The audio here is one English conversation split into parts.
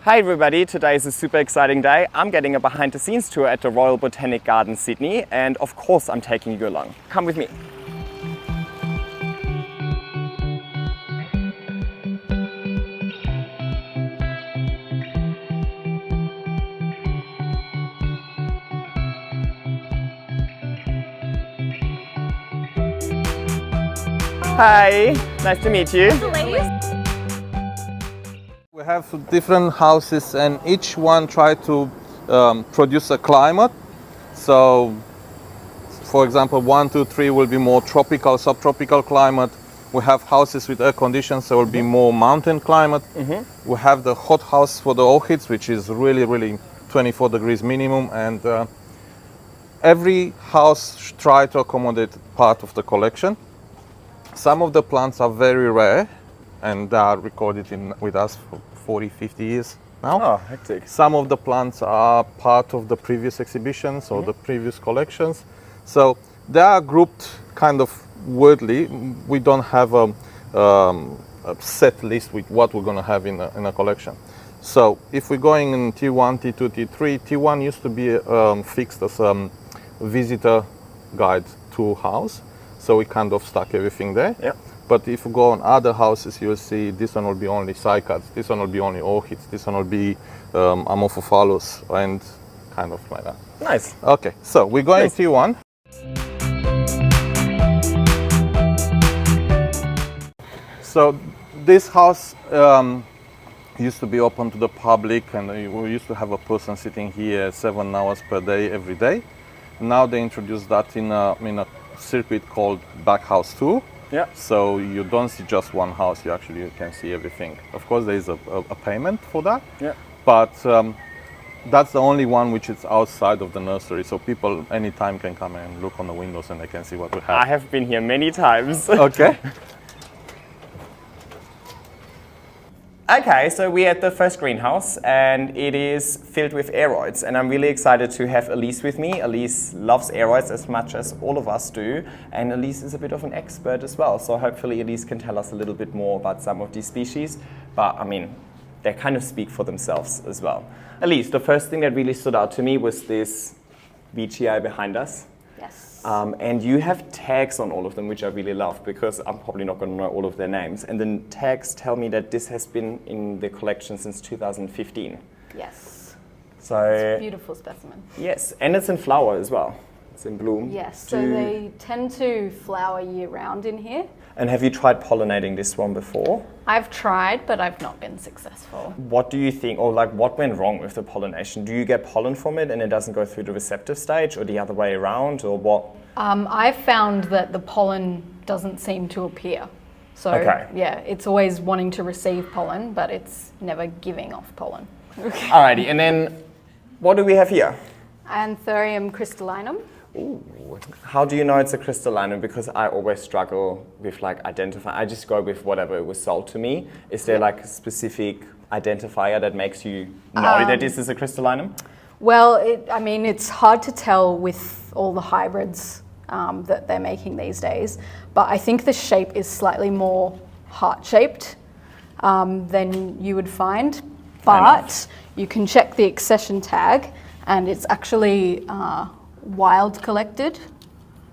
Hi everybody, today is a super exciting day. I'm getting a behind the scenes tour at the Royal Botanic Garden Sydney, and of course I'm taking you along. Come with me. Hi, nice to meet you. We have different houses and each one try to produce a climate. So, for example, 1, 2, 3 will be more tropical, subtropical climate. We have houses with air conditions, so it will be more mountain climate. We have the hot house for the orchids, which is really 24 degrees minimum, and every house try to accommodate part of the collection. Some of the plants are very rare and they are recorded with us for 40, 50 years now. Oh, hectic. Some of the plants are part of the previous exhibitions or the previous collections. So they are grouped kind of weirdly. We don't have a set list with what we're going to have in a collection. So if we're going in T1, T2, T3, T1 used to be fixed as a visitor guide to house. So we kind of stuck everything there. Yep. But if you go on other houses, you'll see this one will be only cycads, this one will be only orchids, this one will be Amorphophallus, and kind of like that. Nice. Okay, so we're going T1. So this house used to be open to the public, and we used to have a person sitting here 7 hours per day, every day. Now they introduced that in a circuit called Backhouse 2. Yeah. So you don't see just one house, you can see everything. Of course there is a payment for that. Yeah. But that's the only one which is outside of the nursery, so people anytime can come and look on the windows and they can see what we have. I have been here many times. Okay. Okay, so we're at the first greenhouse and it is filled with aroids, and I'm really excited to have Elise with me. Elise loves aroids as much as all of us do, and Elise is a bit of an expert as well, so hopefully Elise can tell us a little bit more about some of these species, but I mean, they kind of speak for themselves as well. Elise, the first thing that really stood out to me was this VGI behind us. Yes. And you have tags on all of them, which I really love, because I'm probably not going to know all of their names. And the tags tell me that this has been in the collection since 2015. Yes. So It's a beautiful specimen. yes, and it's in flower as well. It's in bloom. Yes, so they tend to flower year round in here. And have you tried pollinating this one before? I've tried, but I've not been successful. What do you think, or like what went wrong with the pollination? Do you get pollen from it and it doesn't go through the receptive stage, or the other way around, or what? I've found that the pollen doesn't seem to appear. So yeah, it's always wanting to receive pollen, but it's never giving off pollen. Alrighty, and then what do we have here? Anthurium crystallinum. Ooh. How do you know it's a crystallinum? Because I always struggle with like identifying. I just go with whatever was sold to me. Is there like a specific identifier that makes you know that this is a crystallinum? Well, it's hard to tell with all the hybrids that they're making these days, but I think the shape is slightly more heart-shaped than you would find. But you can check the accession tag, and it's actually wild collected.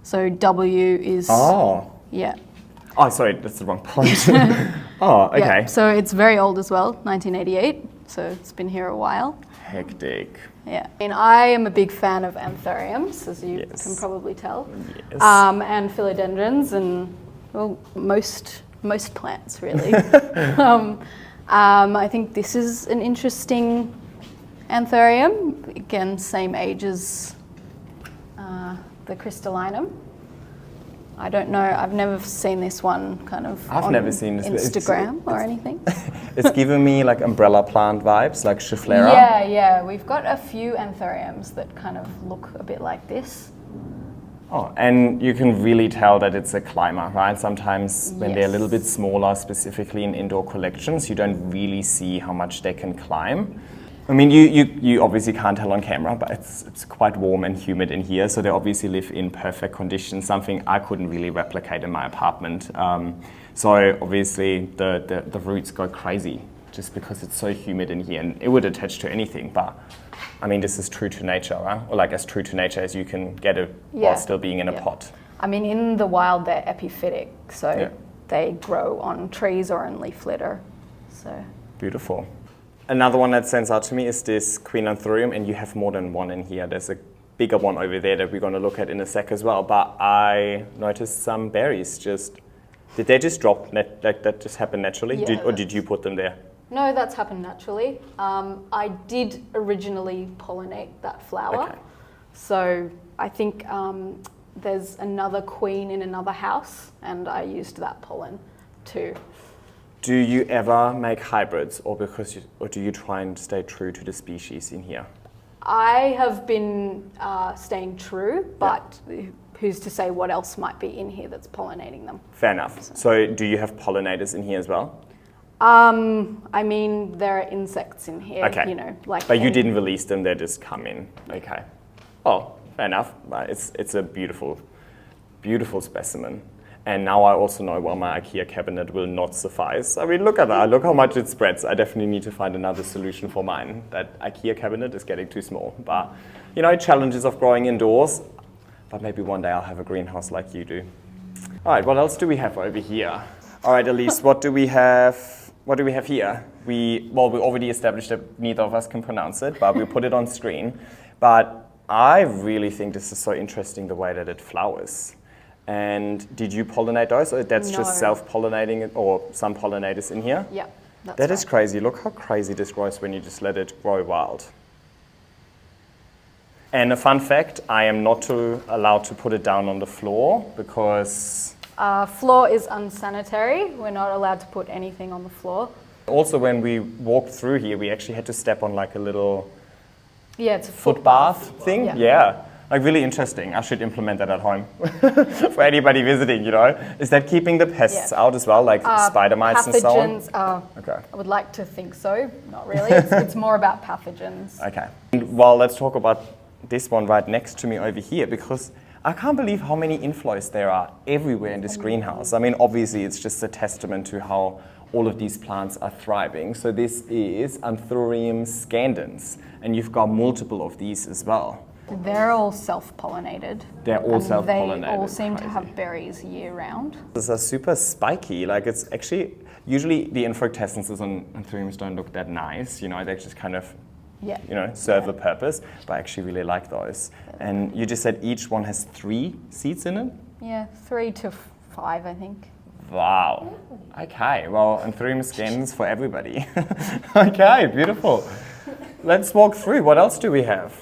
So W is... Oh. Yeah. Oh, sorry, that's the wrong point. Oh, okay. Yeah, so it's very old as well, 1988. So it's been here a while. Hectic. Yeah. And I am a big fan of Anthuriums, as you can probably tell. Yes. And Philodendrons and, well, most plants, really. I think this is an interesting Anthurium. Again, same age as the crystallinum. I don't know, I've never seen this one kind of I've never seen this Instagram or anything. It's given me like umbrella plant vibes, like Schefflera. Yeah, we've got a few Anthuriums that kind of look a bit like this. Oh, and you can really tell that it's a climber, right? Sometimes when they're a little bit smaller, specifically in indoor collections, you don't really see how much they can climb. I mean, you obviously can't tell on camera, but it's quite warm and humid in here, so they obviously live in perfect conditions, something I couldn't really replicate in my apartment. So obviously the roots go crazy just because it's so humid in here, and it would attach to anything, but I mean, this is true to nature, right? Or like as true to nature as you can get it while still being in a pot. I mean, in the wild, they're epiphytic, so they grow on trees or in leaf litter. So beautiful. Another one that stands out to me is this Queen Anthurium, and you have more than one in here. There's a bigger one over there that we're going to look at in a sec as well. But I noticed some berries just, did they just drop, like that just happened naturally? Yeah, or did you put them there? No, that's happened naturally. I did originally pollinate that flower. Okay. So I think there's another queen in another house, and I used that pollen too. Do you ever make hybrids, or do you try and stay true to the species in here? I have been staying true, but who's to say what else might be in here that's pollinating them? Fair enough. So do you have pollinators in here as well? I mean, there are insects in here, Okay. like. But you didn't release them; they just come in. Okay. Oh, fair enough. But it's a beautiful, beautiful specimen. And now I also know why my IKEA cabinet will not suffice. I mean, look at that. Look how much it spreads. I definitely need to find another solution for mine. That IKEA cabinet is getting too small. But, challenges of growing indoors. But maybe one day I'll have a greenhouse like you do. All right, what else do we have over here? All right, Elise, what do we have? What do we have here? We already established that neither of us can pronounce it, but we put it on screen. But I really think this is so interesting, the way that it flowers. And did you pollinate those, or that's just self-pollinating, or some pollinators in here? Yeah, that's That is crazy. Look how crazy this grows when you just let it grow wild. And a fun fact, I am not allowed to put it down on the floor because... Floor is unsanitary. We're not allowed to put anything on the floor. Also, when we walked through here, we actually had to step on like a little... Yeah, it's a foot bath thing. Yeah. Like really interesting. I should implement that at home for anybody visiting, Is that keeping the pests out as well, like spider mites and so on? Okay. I would like to think so. Not really. It's more about pathogens. Okay. Well, let's talk about this one right next to me over here, because I can't believe how many inflows there are everywhere in this greenhouse. I mean, obviously, it's just a testament to how all of these plants are thriving. So this is Anthurium scandens, and you've got multiple of these as well. They're all self-pollinated. They're all self-pollinated. They all seem to have berries year-round. These are super spiky. Like it's actually, usually the infractescences on Anthuriums don't look that nice. They just kind of, serve a purpose. But I actually really like those. And you just said each one has 3 seeds in it? Yeah, 3 to 5, I think. Wow. Okay, well, Anthurium scandens for everybody. Okay, beautiful. Let's walk through. What else do we have?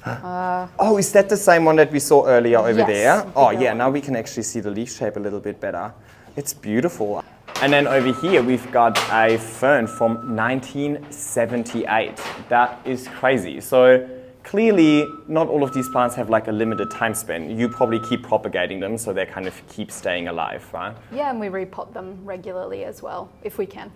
Is that the same one that we saw earlier over there? Oh yeah, now we can actually see the leaf shape a little bit better. It's beautiful. And then over here we've got a fern from 1978. That is crazy. So clearly not all of these plants have like a limited time span. You probably keep propagating them so they kind of keep staying alive, right? Yeah, and we repot them regularly as well, if we can.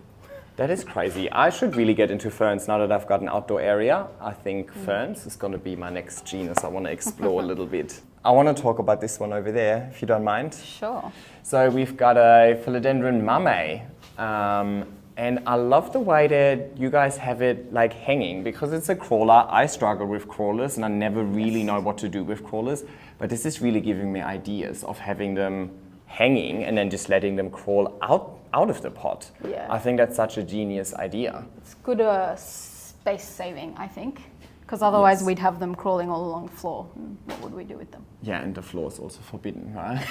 That is crazy. I should really get into ferns now that I've got an outdoor area. I think ferns is going to be my next genus I want to explore a little bit. I want to talk about this one over there, if you don't mind. Sure. So we've got a Philodendron mamei. And I love the way that you guys have it like hanging, because it's a crawler. I struggle with crawlers and I never really know what to do with crawlers. But this is really giving me ideas of having them hanging and then just letting them crawl out of the pot. Yeah. I think that's such a genius idea. It's good space saving, I think, because otherwise we'd have them crawling all along the floor. What would we do with them? Yeah, and the floor is also forbidden, right?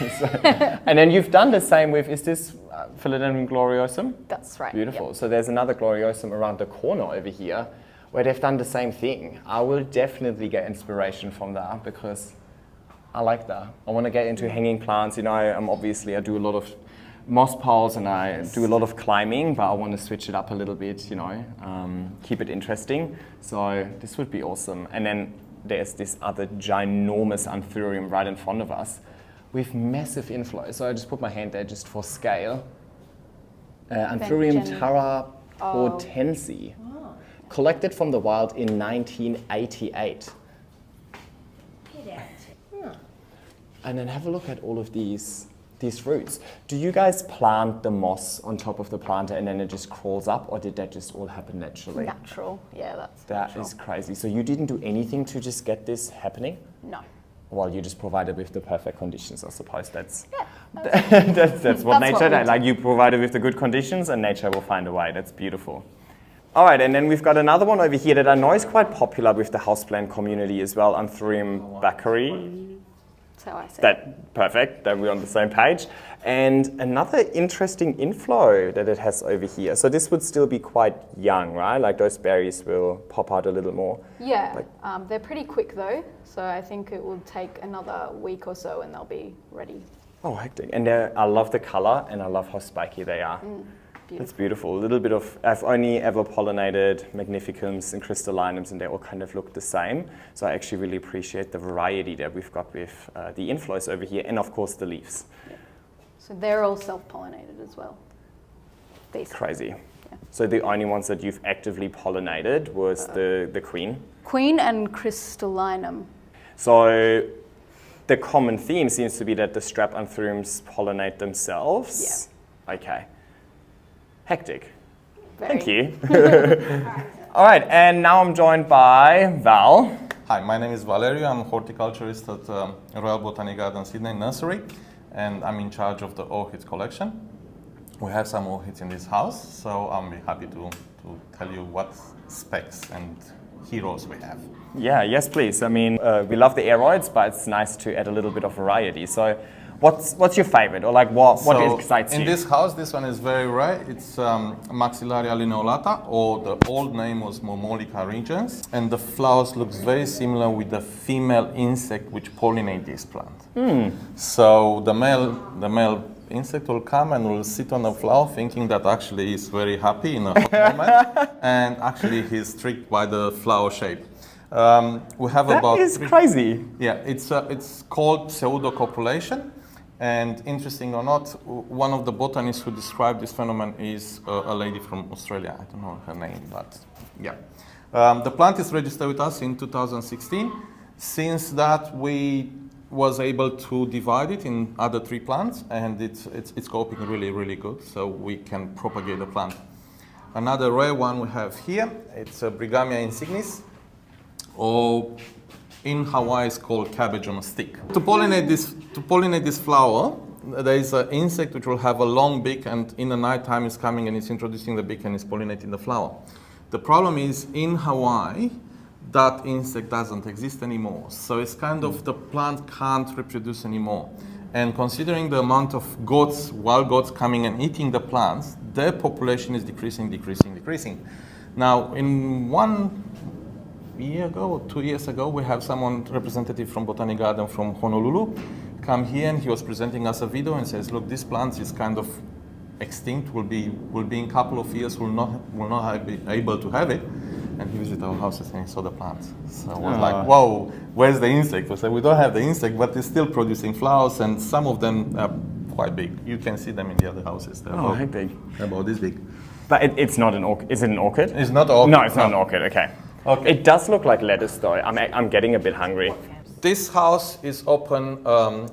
And then you've done the same with, is this Philodendron gloriosum? That's right. Beautiful. Yep. So there's another gloriosum around the corner over here where they've done the same thing. I will definitely get inspiration from that because I like that. I want to get into hanging plants. I do a lot of moss piles and I do a lot of climbing, but I want to switch it up a little bit, keep it interesting. So this would be awesome. And then there's this other ginormous Anthurium right in front of us with massive inflow. So I just put my hand there just for scale. Anthurium taraportense, collected from the wild in 1988. And then have a look at all of these these roots. Do you guys plant the moss on top of the planter and then it just crawls up, or did that just all happen naturally? Natural, yeah, that's That natural. is crazy. So you didn't do anything to just get this happening? No. Well, you just provided with the perfect conditions, I suppose. That's Yeah, that's what nature we does. Like, you provided with the good conditions and nature will find a way. That's beautiful. All right, and then we've got another one over here that I know is quite popular with the houseplant community as well, Anthurium baccari. That's how I say it. That perfect, then we're on the same page. And another interesting inflow that it has over here. So this would still be quite young, right? Like, those berries will pop out a little more. Yeah, Like- they're pretty quick though, so I think it will take another week or so and they'll be ready. Oh, hectic. And I love the color and I love how spiky they are. That's beautiful. A little bit of, I've only ever pollinated magnificums and crystallinums and they all kind of look the same. So I actually really appreciate the variety that we've got with the inflows over here, and of course the leaves. Yeah. So they're all self-pollinated as well. These. Crazy. Yeah. So the only ones that you've actively pollinated was the queen. Queen and crystallinum. So the common theme seems to be that the strap anthuriums pollinate themselves. Yeah. Okay. Hectic. Very. Thank you. All right, and now I'm joined by Val. Hi, my name is Valerio. I'm a horticulturist at Royal Botanic Garden Sydney nursery, and I'm in charge of the orchids collection. We have some orchids in this house, so I'm happy to tell you what specs and heroes we have. Yeah, yes, please. I mean, we love the aroids, but it's nice to add a little bit of variety. So what's your favorite, or like what excites you? In this house, this one is very rare. It's Maxillaria lineolata, or the old name was Momolica regens, and the flowers looks very similar with the female insect which pollinate this plant. So the male insect will come and will sit on the flower thinking that actually he's very happy in a hot moment, and actually he's tricked by the flower shape. We have That is crazy. Yeah, it's called pseudocopulation. And interesting or not, one of the botanists who described this phenomenon is a lady from Australia. I don't know her name, but yeah. The plant is registered with us in 2016. Since that, we was able to divide it in other 3 plants, and it's coping really, really good, so we can propagate the plant. Another rare one we have here, it's a Brigamia insignis, or in Hawaii it's called cabbage on a stick. To pollinate this flower, there is an insect which will have a long beak, and in the night time it's coming and it's introducing the beak and it's pollinating the flower. The problem is, in Hawaii, that insect doesn't exist anymore. So it's kind of, the plant can't reproduce anymore. And considering the amount of goats, wild goats coming and eating the plants, their population is decreasing. Now, in 1 year ago or 2 years ago, we have someone representative from Botanic Garden from Honolulu come here, and he was presenting us a video and says, look, this plant is kind of extinct, will be in a couple of years, will not be able to have it. And he visited our houses and he saw the plants. So I was like, whoa, where's the insect? We said, we don't have the insect, but it's still producing flowers, and some of them are quite big. You can see them in the other houses. They're about this big. But it's not an orchid. Is it an orchid? It's not an orchid. No, it's not an orchid. Okay. It does look like lettuce, though. I'm getting a bit hungry. This house is open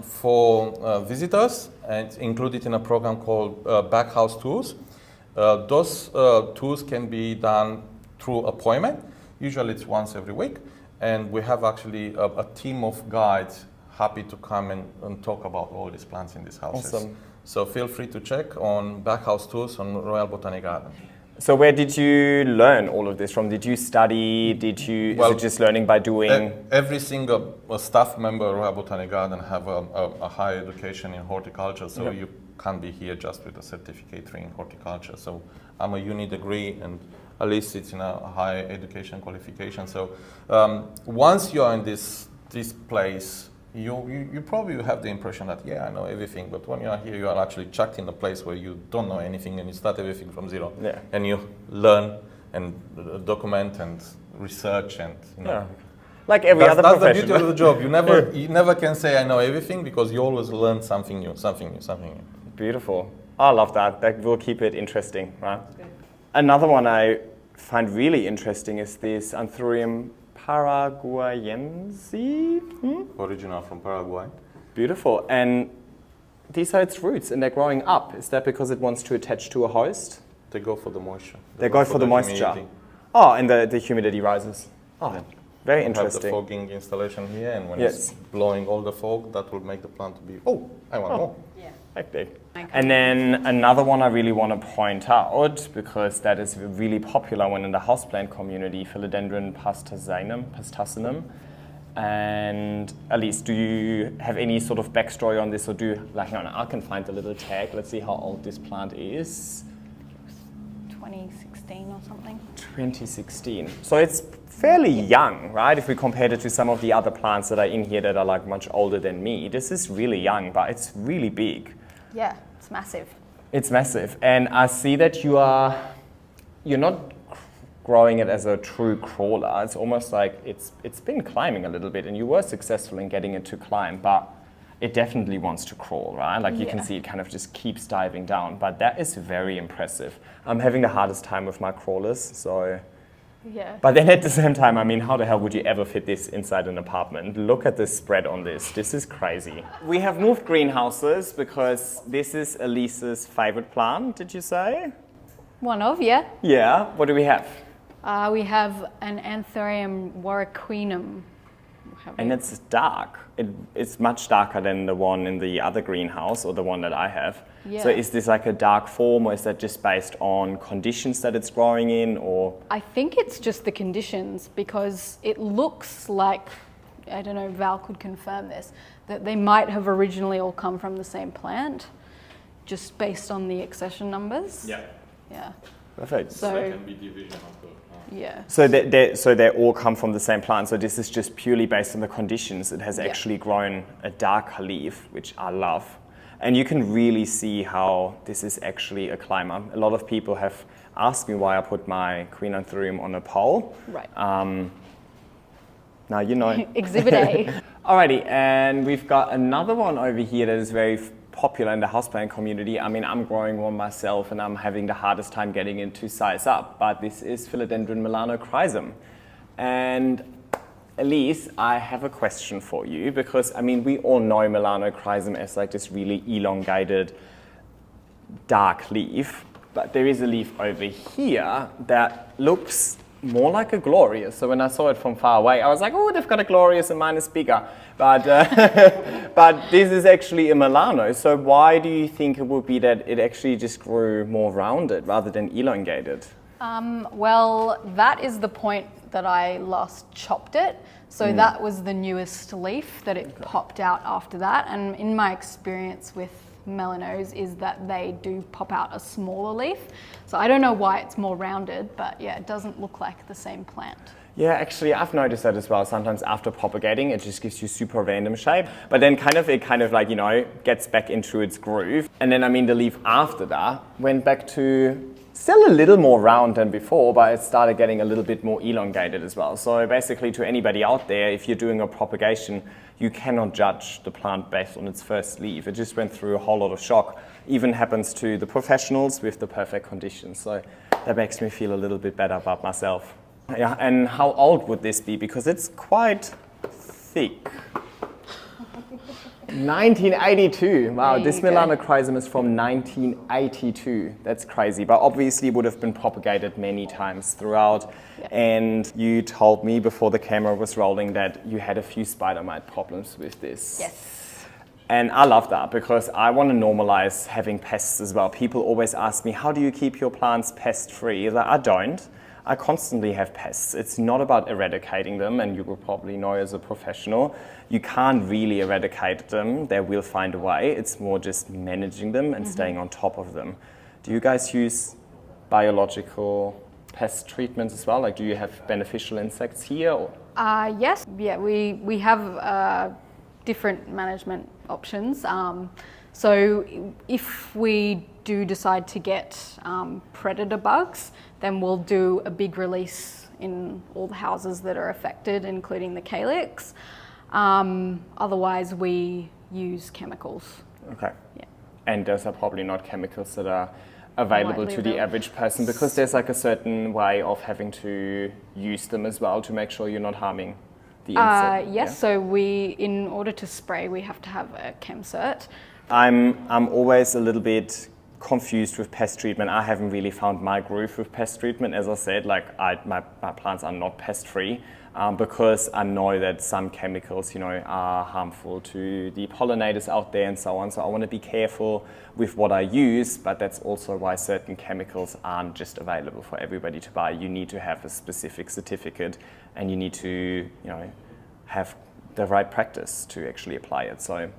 for visitors, and it's included in a program called Backhouse Tours. Those tours can be done through appointment. Usually it's once every week, and we have actually a team of guides happy to come and talk about all these plants in these houses. Awesome. So feel free to check on Backhouse Tours on Royal Botanic Garden. So where did you learn all of this from? Did you study? Is it just learning by doing? Every single staff member of Royal Botanic Garden have a higher education in horticulture, so you can't be here just with a certificate in horticulture. So I'm a uni degree, and at least it's in a higher education qualification. So once you are in this place, you probably have the impression that, yeah, I know everything, but when you are here, you are actually chucked in a place where you don't know anything, and you start everything from zero. Yeah. And you learn and document and research, and Like every other profession. That's the beauty of the job. You never can say I know everything, because you always learn something new. Beautiful. I love that. That will keep it interesting, right? Another one I find really interesting is this Anthurium paraguayense. Original from Paraguay. Beautiful. And these are its roots and they're growing up. Is that because it wants to attach to a host? They go for the moisture. They go for the moisture. humidity. Oh, and the humidity rises. Oh, Yeah. very We have the interesting. fogging installation here, and when Yes. it's blowing all the fog, that will make the plant to be, oh, I want more. Yeah. Hectic. And then another one I really want to point out, because that is a really popular one in the houseplant community, Philodendron pastazanum. And Elise, do you have any sort of backstory on this, or hang on, I can find the little tag. Let's see how old this plant is. 2016 or something. 2016. So it's fairly young, right? If we compare it to some of the other plants that are in here that are like much older than me. This is really young, but it's really big. Yeah, it's massive. It's massive. And I see that you're not growing it as a true crawler. It's almost like it's been climbing a little bit, and you were successful in getting it to climb, but it definitely wants to crawl, right? Like you can see it kind of just keeps diving down, but that is very impressive. I'm having the hardest time with my crawlers, so. Yeah. But then at the same time, I mean, how the hell would you ever fit this inside an apartment? Look at the spread on this. This is crazy. We have moved greenhouses because this is Elise's favorite plant, did you say? One of, yeah. Yeah. What do we have? We have an Anthurium warwickquinum. And it's dark. It's much darker than the one in the other greenhouse, or the one that I have. Yeah. So is this like a dark form, or is that just based on conditions that it's growing in, or? I think it's just the conditions, because it looks like, I don't know, Val could confirm this, that they might have originally all come from the same plant, just based on the accession numbers. Yeah. Yeah. Perfect. So, That can be division of the plant. yeah. So they all come from the same plant. So this is just purely based on the conditions. It has actually grown a darker leaf, which I love. And you can really see how this is actually a climber. A lot of people have asked me why I put my Queen Anthurium on a pole. Right. Now you know. Exhibit A. Alrighty, and we've got another one over here that is very popular in the houseplant community. I mean, I'm growing one myself and I'm having the hardest time getting it to size up, but this is Philodendron melanochrysum. And Elise, I have a question for you, because I mean, we all know melanochrysum as like this really elongated dark leaf, but there is a leaf over here that looks more like a glorious. So when I saw it from far away, I was like, oh, they've got a glorious and mine is bigger. But, but this is actually a melano. So why do you think it would be that it actually just grew more rounded rather than elongated? Well, that is the point that I last chopped it. So that was the newest leaf that it popped out after that. And in my experience with melanos is that they do pop out a smaller leaf. So I don't know why it's more rounded, but yeah, it doesn't look like the same plant. Yeah, actually, I've noticed that as well. Sometimes after propagating, it just gives you super random shape. But then it kind of like, you know, gets back into its groove. And then, I mean, the leaf after that went back to still a little more round than before, but it started getting a little bit more elongated as well. So basically, to anybody out there, if you're doing a propagation, you cannot judge the plant based on its first leaf. It just went through a whole lot of shock. Even happens to the professionals with the perfect conditions. So that makes me feel a little bit better about myself. Yeah, and how old would this be? Because it's quite thick. 1982. Wow, this melanochrysum is from 1982. That's crazy, but obviously would have been propagated many times throughout. Yeah. And you told me before the camera was rolling that you had a few spider mite problems with this. Yes. And I love that, because I want to normalize having pests as well. People always ask me, how do you keep your plants pest-free? Like, I don't. I constantly have pests. It's not about eradicating them, and you will probably know as a professional, you can't really eradicate them. They will find a way. It's more just managing them and staying on top of them. Do you guys use biological pest treatments as well? Like, do you have beneficial insects here? Or? Yes, yeah, we have different management options. So if we do decide to get predator bugs, then we'll do a big release in all the houses that are affected, including the calyx. Otherwise, we use chemicals. Okay. Yeah. And those are probably not chemicals that are available to the average person, because there's like a certain way of having to use them as well to make sure you're not harming the insect. Yes, so in order to spray, we have to have a Chem Cert I'm always a little bit confused with pest treatment. I haven't really found my groove with pest treatment. As I said, like my plants are not pest free because I know that some chemicals, you know, are harmful to the pollinators out there and so on. So I want to be careful with what I use, but that's also why certain chemicals aren't just available for everybody to buy. You need to have a specific certificate, and you need to, you know, have the right practice to actually apply it. So.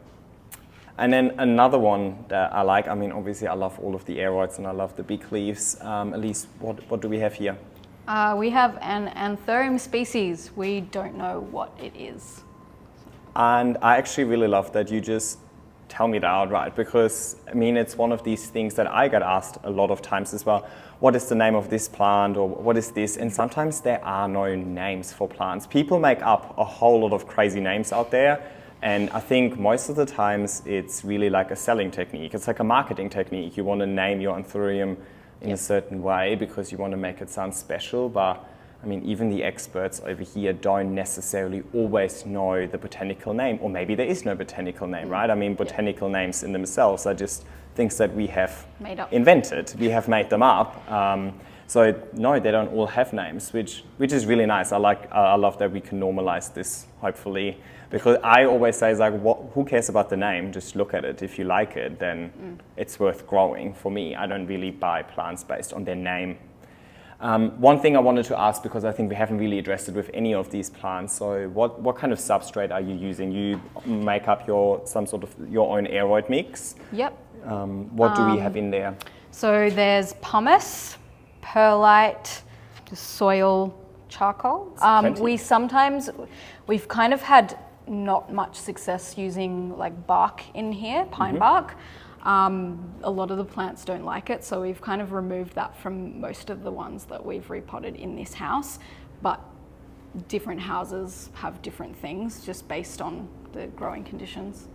And then another one that I like, I mean, obviously I love all of the aroids and I love the big leaves. Elise, what do we have here? We have an Anthurium species. We don't know what it is. And I actually really love that you just tell me that outright, because I mean, it's one of these things that I get asked a lot of times as well. What is the name of this plant, or what is this? And sometimes there are no names for plants. People make up a whole lot of crazy names out there. And I think most of the times it's really like a selling technique. It's like a marketing technique. You want to name your Anthurium in a certain way because you want to make it sound special. But I mean, even the experts over here don't necessarily always know the botanical name, or maybe there is no botanical name, right? I mean, botanical names in themselves are just things that we have invented. We have made them up. So no, they don't all have names, which is really nice. I love that we can normalize this, hopefully, because I always say, it's like, who cares about the name? Just look at it. If you like it, then it's worth growing. For me, I don't really buy plants based on their name. One thing I wanted to ask, because I think we haven't really addressed it with any of these plants. So what kind of substrate are you using? You make up some sort of your own aroid mix. Yep. What do we have in there? So there's pumice, perlite, soil, charcoal. We've kind of had not much success using like bark in here, pine bark. A lot of the plants don't like it, so we've kind of removed that from most of the ones that we've repotted in this house. But different houses have different things just based on the growing conditions.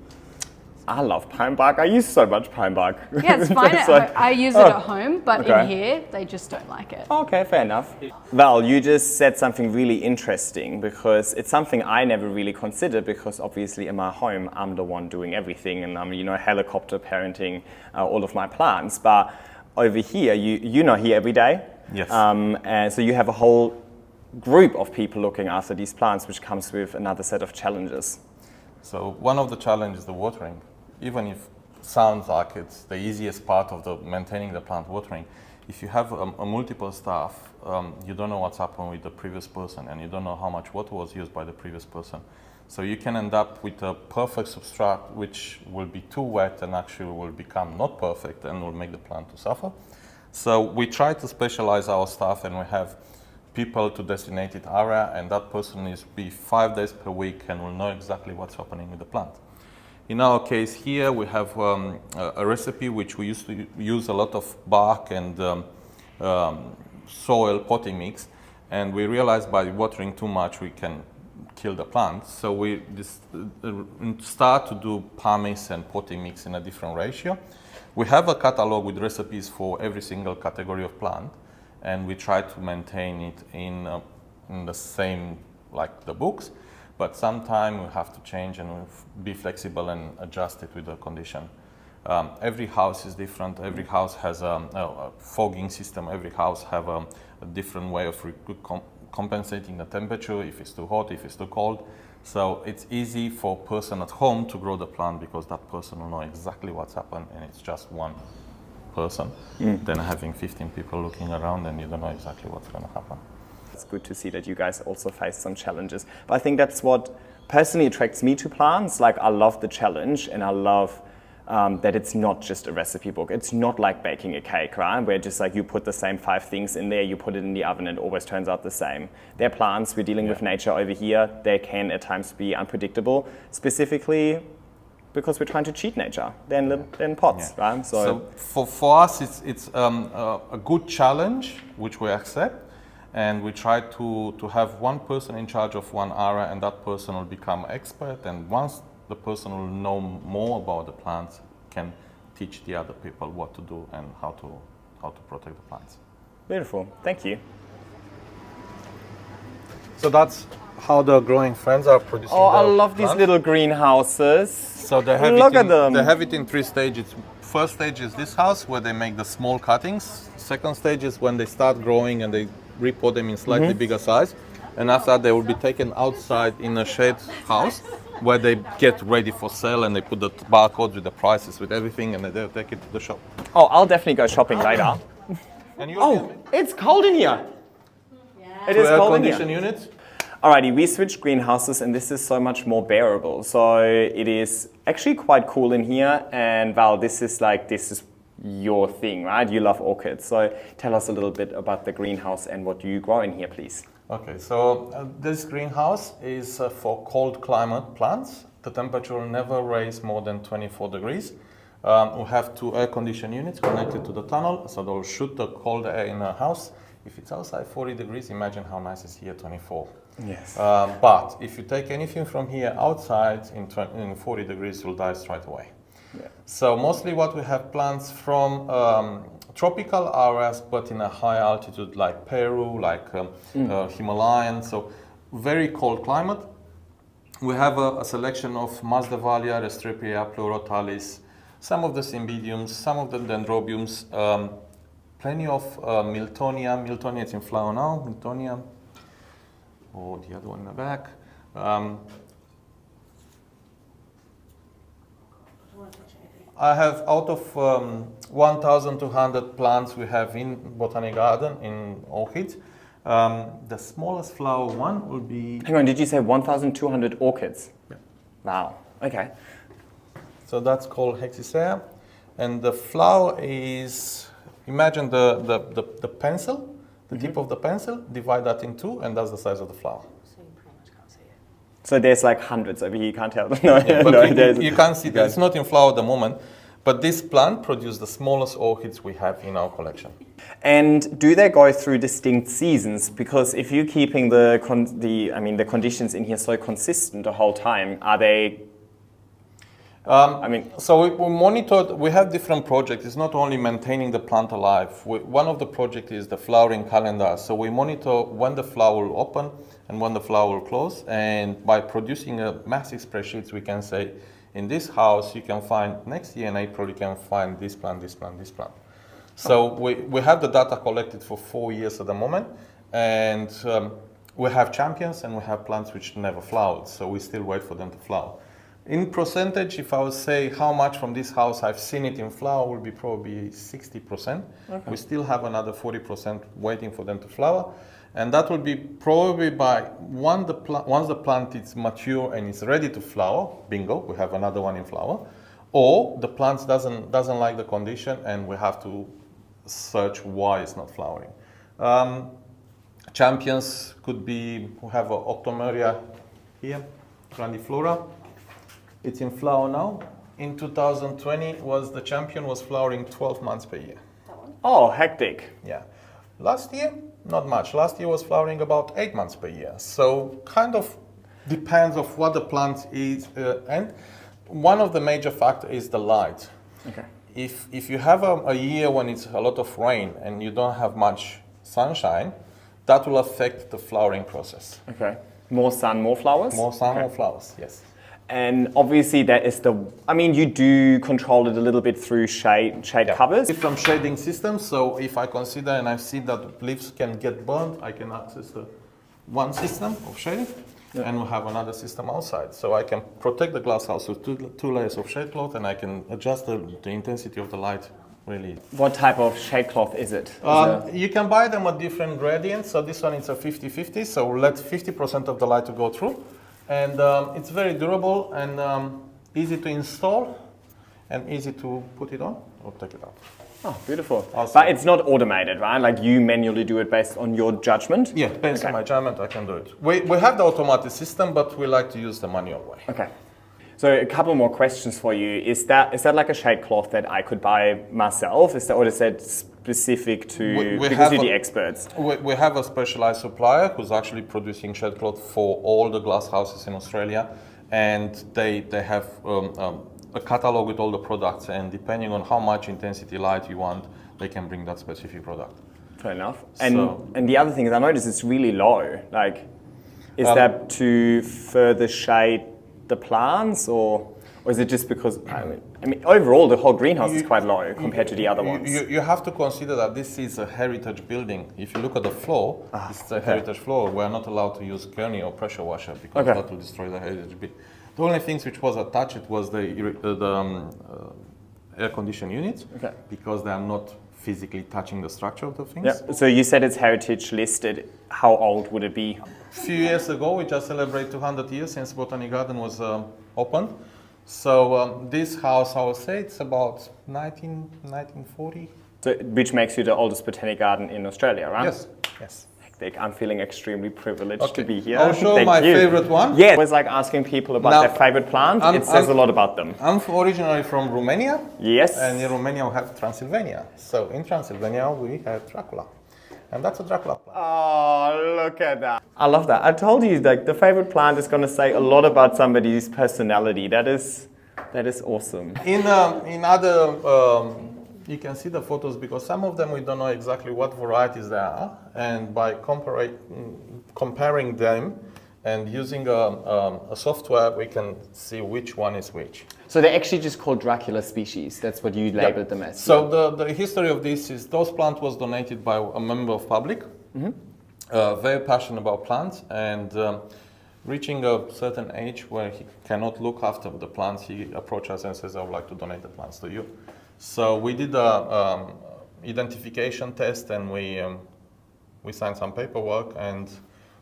I love pine bark. I use so much pine bark. Yeah, it's fine. I use it at home, but in here, they just don't like it. Okay, fair enough. Val, you just said something really interesting, because it's something I never really considered, because obviously in my home, I'm the one doing everything, and I'm, helicopter parenting all of my plants. But over here, you're not here every day. Yes. And so you have a whole group of people looking after these plants, which comes with another set of challenges. So one of the challenges is the watering. Even if it sounds like it's the easiest part of maintaining the plant, watering, if you have a multiple staff, you don't know what's happened with the previous person, and you don't know how much water was used by the previous person. So you can end up with a perfect substrate which will be too wet and actually will become not perfect and will make the plant to suffer. So we try to specialize our staff, and we have people to designated area, and that person is 5 days per week and will know exactly what's happening with the plant. In our case here, we have a recipe which we used to use a lot of bark and soil potting mix, and we realized by watering too much we can kill the plant. So we start to do pumice and potting mix in a different ratio. We have a catalog with recipes for every single category of plant, and we try to maintain it in the same like the books. But sometimes we have to change and be flexible and adjust it with the condition. Every house is different. Every house has a fogging system. Every house have a different way of compensating the temperature, if it's too hot, if it's too cold. So it's easy for a person at home to grow the plant, because that person will know exactly what's happened, and it's just one person. Than having 15 people looking around and you don't know exactly what's going to happen. It's good to see that you guys also face some challenges. But I think that's what personally attracts me to plants. Like, I love the challenge, and I love that it's not just a recipe book. It's not like baking a cake, right? Where just like you put the same 5 things in there, you put it in the oven, and it always turns out the same. They're plants. We're dealing with nature over here. They can at times be unpredictable, specifically because we're trying to cheat nature. They're in pots, right? So for us, it's a good challenge, which we accept. And we try to have one person in charge of one area, and that person will become expert. And once the person will know more about the plants, can teach the other people what to do and how to protect the plants. Beautiful, thank you. So that's how the growing friends are producing. Oh, I love these little greenhouses. So they have Look at them. They have it in 3 stages. First stage is this house where they make the small cuttings. Second stage is when they start growing and they repot them in slightly bigger size. And after that, they will be taken outside in a shade house where they get ready for sale and they put the barcodes with the prices, with everything, and they'll take it to the shop. Oh, I'll definitely go shopping later. And Oh, it's cold in here. It is air cold in condition here. units. Alrighty, we switched greenhouses and this is so much more bearable. So it is actually quite cool in here. And Val, this is your thing, right? You love orchids. So tell us a little bit about the greenhouse and what you grow in here, please. Okay, so this greenhouse is for cold climate plants. The temperature will never raise more than 24 degrees. We have 2 air condition units connected to the tunnel, so they'll shoot the cold air in the house. If it's outside 40 degrees, imagine how nice it's here 24. Yes. But if you take anything from here outside in 40 degrees, you'll die straight away. Yeah. So mostly what we have plants from tropical areas, but in a high altitude like Peru, like Himalayan, so very cold climate. We have a selection of Masdevallia, Restrepia, Pleurotalis, some of the Cymbidiums, some of the Dendrobiums, plenty of Miltonia. Miltonia is in flower now, Miltonia. Oh, the other one in the back. I have out of 1,200 plants we have in Botanic Garden in orchids. The smallest flower one will be... Hang on, did you say 1,200 orchids? Yeah. Wow, okay. So that's called Hexicea. And the flower is, imagine the pencil, the tip of the pencil, divide that in 2, and that's the size of the flower. So you pretty much can't see it. So there's like hundreds over here, you can't tell. No, Yeah, but no, you can't see that. It's not in flower at the moment. But this plant produces the smallest orchids we have in our collection. And do they go through distinct seasons? Because if you're keeping the conditions in here so consistent the whole time, are they? So we monitored. We have different projects. It's not only maintaining the plant alive. One of the projects is the flowering calendar. So we monitor when the flower will open and when the flower will close. And by producing a massive spreadsheets, we can say, in this house, you can find next year in April, you can find this plant, this plant, this plant. So we have the data collected for 4 years at the moment, and we have champions and we have plants which never flowered, so we still wait for them to flower. In percentage, if I would say how much from this house I've seen it in flower, will be probably 60%. Okay. We still have another 40% waiting for them to flower. And that will be probably by once the plant is mature and is ready to flower, bingo, we have another one in flower, or the plant doesn't like the condition and we have to search why it's not flowering. Champions could be, we have Octomeria here, grandiflora. It's in flower now. In 2020, the champion was flowering 12 months per year. Oh, hectic. Yeah. Last year, not much. Last year was flowering about 8 months per year. So kind of depends of what the plant is. And one of the major factors is the light. Okay. If you have a year when it's a lot of rain and you don't have much sunshine, that will affect the flowering process. Okay. More sun, more flowers? More sun, okay. more flowers, yes. And obviously that is you do control it a little bit through shade covers. From shading systems, so if I consider and I see that leaves can get burned, I can access the one system of shading, and we'll have another system outside. So I can protect the glasshouse with two layers of shade cloth, and I can adjust the intensity of the light, really. What type of shade cloth is it? You can buy them at different gradients. So this one is a 50-50, so we'll let 50% of the light to go through. And it's very durable and easy to install and easy to put it on or take it out. Oh, beautiful. Awesome. But it's not automated, right? Like you manually do it based on your judgment? Yeah, based on my judgment, I can do it. We have the automatic system, but we like to use the manual way. Okay. So a couple more questions for you. Is that like a shade cloth that I could buy myself? Or is that specific to, because you're the experts? We have a specialized supplier who's actually producing shade cloth for all the glass houses in Australia. And they have a catalog with all the products. And depending on how much intensity light you want, they can bring that specific product. Fair enough. And the other thing is I noticed it's really low. Like, is that to further shade the plants or? Or is it just because, I mean, overall the whole greenhouse is quite low compared to the other ones? You have to consider that this is a heritage building. If you look at the floor, this is a heritage floor. We're not allowed to use gurney or pressure washer because that will destroy the heritage building. The only things which was attached was the air conditioned units because they are not physically touching the structure of the things. Yeah. So you said it's heritage listed. How old would it be? A few years ago, we just celebrated 200 years since Botanic Garden was opened. So this house, I would say, it's about 1940. So, which makes you the oldest botanic garden in Australia, right? Yes. Yes. I'm feeling extremely privileged to be here. I'll show my favorite one. Yeah, I was like asking people about their favorite plant. It says a lot about them. I'm originally from Romania. Yes. And in Romania we have Transylvania. So in Transylvania we have Dracula. And that's a Dracula plant. Oh, look at that. I love that. I told you, like, the favorite plant is going to say a lot about somebody's personality. That is awesome. In other, you can see the photos because some of them we don't know exactly what varieties they are. And by comparing them and using a software, we can see which one is which. So they're actually just called Dracula species. That's what you labeled them as. So the history of this is those plant was donated by a member of public, very passionate about plants, and reaching a certain age where he cannot look after the plants, he approached us and says, I would like to donate the plants to you. So we did a identification test, and we signed some paperwork, and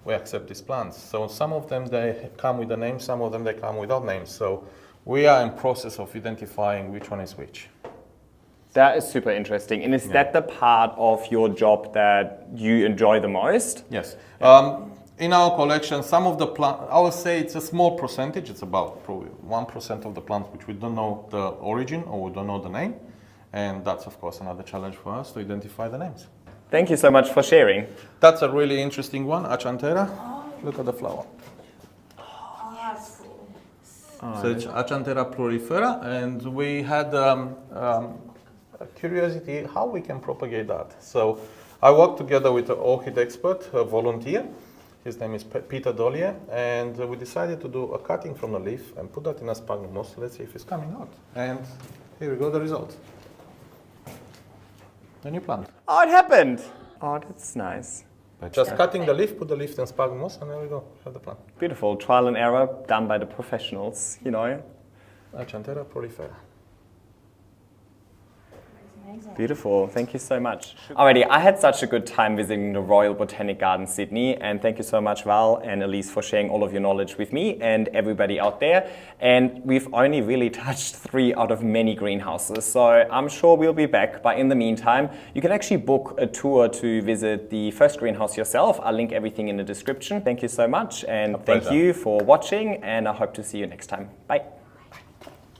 we accept these plants. So some of them, they come with a name, some of them, they come without names. So we are in process of identifying which one is which. That is super interesting. And is that the part of your job that you enjoy the most? Yes. In our collection, some of the plants, I would say it's a small percentage. It's about probably 1% of the plants which we don't know the origin or we don't know the name. And that's, of course, another challenge for us to identify the names. Thank you so much for sharing. That's a really interesting one, Achanthera. Look at the flower. Oh, that's cool. So it's Achanthera plurifera, and we had a curiosity how we can propagate that. So I worked together with an orchid expert, a volunteer. His name is Peter Dollier, and we decided to do a cutting from the leaf and put that in a sphagnum moss. Let's see if it's coming out. And here we go, the result. The new plant. Oh, it happened. Oh, that's nice. Just cutting the leaf, put the leaf in sphagnum moss, and there we go, have the plant. Beautiful. Trial and error done by the professionals, you know. Achanthera prolifera. Beautiful, thank you so much. Alrighty, I had such a good time visiting the Royal Botanic Garden Sydney, and thank you so much, Val and Elise, for sharing all of your knowledge with me and everybody out there. And we've only really touched 3 out of many greenhouses, so I'm sure we'll be back. But in the meantime, you can actually book a tour to visit the first greenhouse yourself. I'll link everything in the description. Thank you so much, and thank you for watching, and I hope to see you next time. Bye.